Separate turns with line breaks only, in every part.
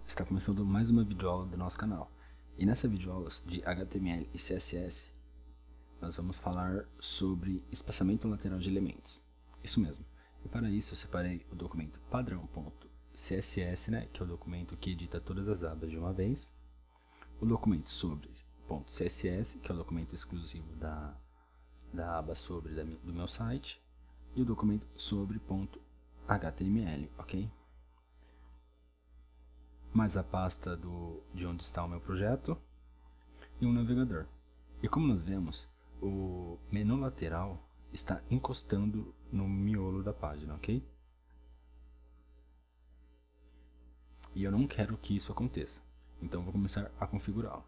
está começando mais uma videoaula do nosso canal. E nessa videoaula de HTML e CSS, nós vamos falar sobre espaçamento lateral de elementos. Isso mesmo. E para isso eu separei o documento padrão.css, que é o documento que edita todas as abas de uma vez. O documento sobre .css, que é o documento exclusivo da aba sobre do meu site. E o documento sobre .html, ok? Mais a pasta de onde está o meu projeto e um navegador. E como nós vemos, o menu lateral está encostando no miolo da página, ok? E eu não quero que isso aconteça, então vou começar a configurá-lo.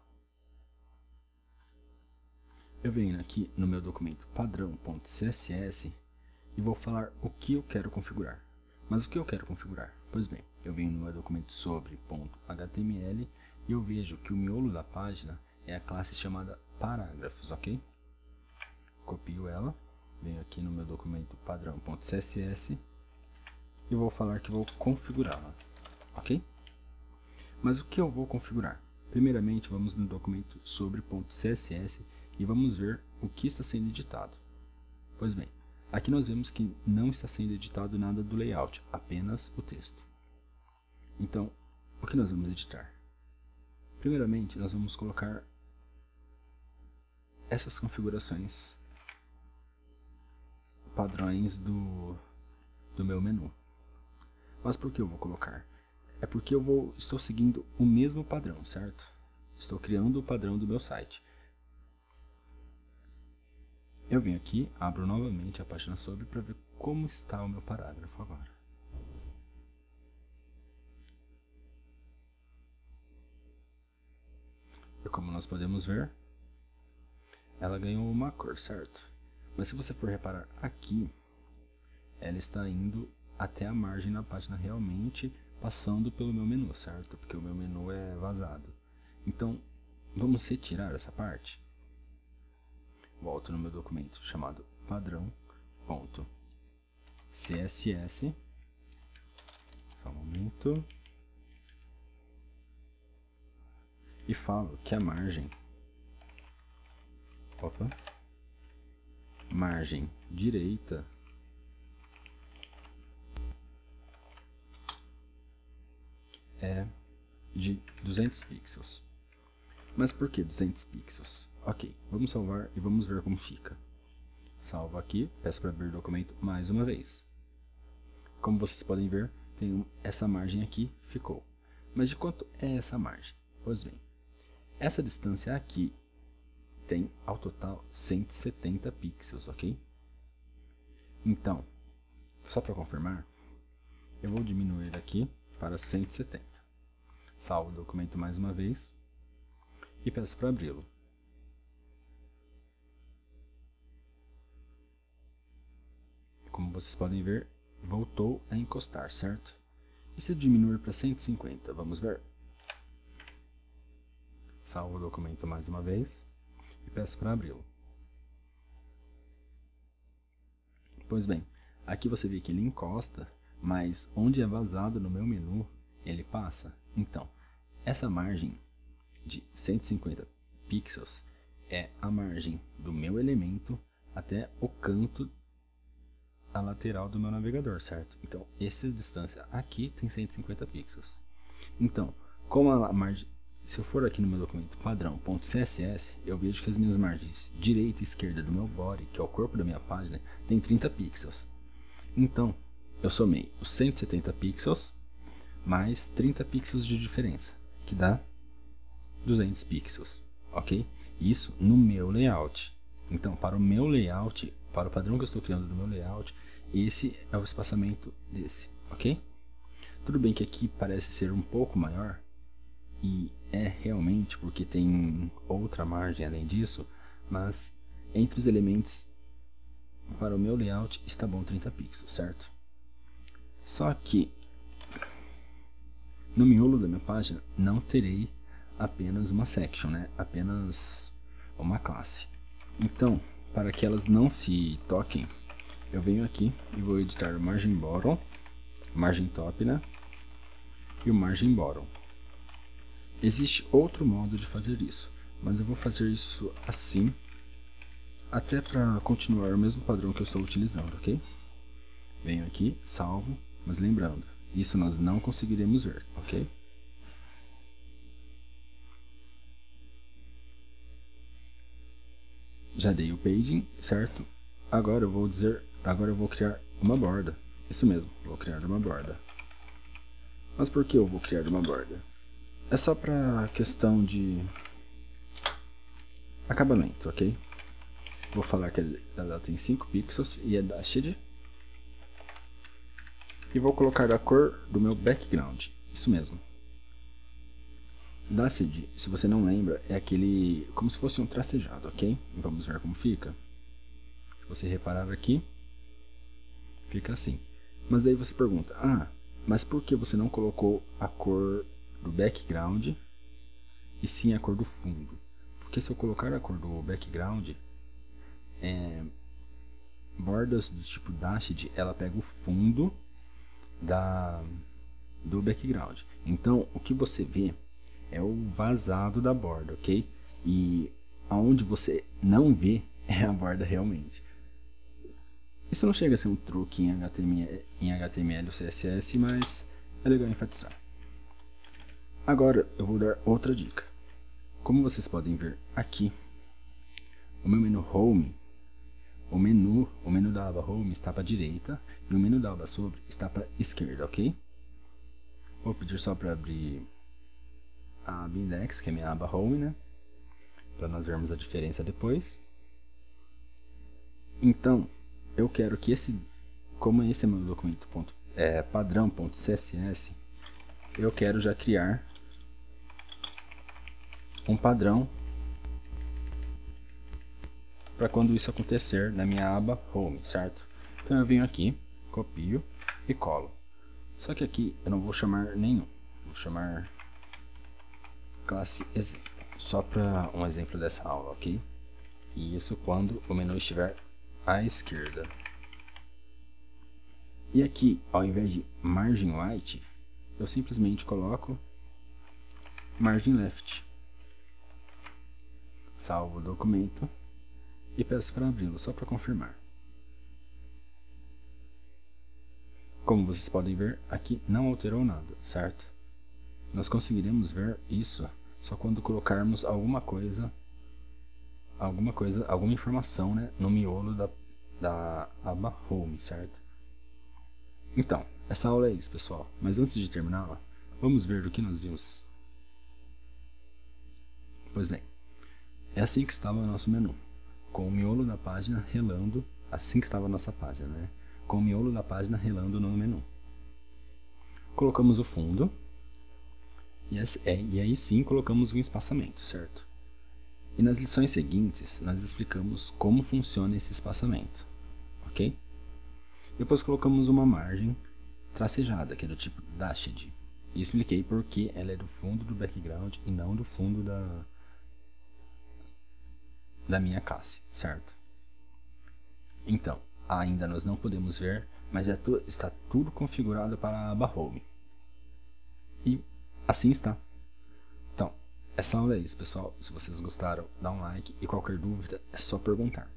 Eu venho aqui no meu documento padrão.css e vou falar o que eu quero configurar. Mas o que eu quero configurar? Pois bem, eu venho no meu documento sobre .html e eu vejo que o miolo da página é a classe chamada parágrafos, ok? Copio ela, venho aqui no meu documento padrão.css e vou falar que vou configurá-la, ok? Mas o que eu vou configurar? Primeiramente, vamos no documento sobre .css e vamos ver o que está sendo editado. Pois bem, aqui nós vemos que não está sendo editado nada do layout, apenas o texto. Então, o que nós vamos editar? Primeiramente, nós vamos colocar essas configurações padrões do meu menu. Mas por que eu vou colocar? É porque estou seguindo o mesmo padrão, certo? Estou criando o padrão do meu site. Eu venho aqui, abro novamente a página sobre para ver como está o meu parágrafo agora. E como nós podemos ver, ela ganhou uma cor, certo? Mas se você for reparar aqui, ela está indo até a margem da página realmente, passando pelo meu menu, certo? Porque o meu menu é vazado. Então, vamos retirar essa parte. Volto no meu documento chamado padrão.css. Só um momento. E falo que a margem direita é de 200 pixels. Mas por que 200 pixels? Ok, vamos salvar e vamos ver como fica. Salvo aqui, peço para abrir o documento mais uma vez. Como vocês podem ver, tem essa margem aqui, ficou. Mas de quanto é essa margem? Pois bem, essa distância aqui tem ao total 170 pixels, ok? Então, só para confirmar, eu vou diminuir aqui para 170. Salvo o documento mais uma vez e peço para abri-lo. Como vocês podem ver, voltou a encostar, certo? E se eu diminuir para 150, vamos ver? Salvo o documento mais uma vez e peço para abri-lo. Pois bem, aqui você vê que ele encosta, mas onde é vazado no meu menu, ele passa. Então, essa margem de 150 pixels é a margem do meu elemento até o canto a lateral do meu navegador, certo? Então, essa distância aqui tem 150 pixels. Então, como a margem, se eu for aqui no meu documento padrão.css, eu vejo que as minhas margens direita e esquerda do meu body, que é o corpo da minha página, tem 30 pixels. Então, eu somei os 170 pixels mais 30 pixels de diferença, que dá 200 pixels, ok? Isso no meu layout. Então, para o meu layout, para o padrão que eu estou criando do meu layout, esse é o espaçamento desse, ok? Tudo bem que aqui parece ser um pouco maior, e é realmente porque tem outra margem além disso, mas entre os elementos para o meu layout está bom 30 pixels, certo? Só que no miolo da minha página não terei apenas uma section, apenas uma classe. Então, para que elas não se toquem, eu venho aqui e vou editar o margin bottom, margin top, e o margin bottom. Existe outro modo de fazer isso, mas eu vou fazer isso assim, até para continuar o mesmo padrão que eu estou utilizando, ok? Venho aqui, salvo, mas lembrando, isso nós não conseguiremos ver, ok? Já dei o paging, certo? Agora eu vou criar uma borda. Isso mesmo, vou criar uma borda. Mas por que eu vou criar uma borda? É só para questão de acabamento, ok? Vou falar que ela tem 5 pixels e é dashed. E vou colocar a cor do meu background, isso mesmo. Dashed, se você não lembra, é aquele como se fosse um tracejado, ok? Vamos ver como fica. Se você reparar aqui, fica assim. Mas daí você pergunta, mas por que você não colocou a cor do background e sim a cor do fundo? Porque se eu colocar a cor do background, bordas do tipo dashed, ela pega o fundo do background. Então, o que você vê é o vazado da borda, ok? E aonde você não vê é a borda realmente. Isso não chega a ser um truque em HTML ou CSS, mas é legal enfatizar. Agora eu vou dar outra dica. Como vocês podem ver aqui, o meu menu Home, o menu da aba Home está para a direita e o menu da aba Sobre está para a esquerda, ok? Vou pedir só para abrir a aba Index, que é minha aba Home, né? Para nós vermos a diferença depois. Então, eu quero que como esse é meu documento padrão.css, eu quero já criar um padrão para quando isso acontecer na minha aba Home, certo? Então eu venho aqui, copio e colo. Só que aqui eu não vou chamar nenhum, vou chamar classe exemplo, só para um exemplo dessa aula, ok? E isso quando o menu estiver à esquerda. E aqui, ao invés de margin right, eu simplesmente coloco margin left. Salvo o documento e peço para abri-lo, só para confirmar. Como vocês podem ver, aqui não alterou nada, certo? Nós conseguiremos ver isso só quando colocarmos alguma informação, né, no miolo da aba Home, certo? Então, essa aula é isso, pessoal. Mas antes de terminá-la, vamos ver o que nós vimos. Pois bem, é assim que estava o nosso menu, com o miolo da página relando, assim que estava a nossa página, né? Com o miolo da página relando no menu. Colocamos o fundo, e aí sim colocamos um espaçamento, certo? E nas lições seguintes, nós explicamos como funciona esse espaçamento, ok? Depois colocamos uma margem tracejada, que é do tipo dashed, e expliquei por que ela é do fundo do background e não do fundo da minha classe, certo? Então, ainda nós não podemos ver, mas já está tudo configurado para a aba Home. E assim está. Então, essa aula é isso, pessoal. Se vocês gostaram, dá um like e qualquer dúvida é só perguntar.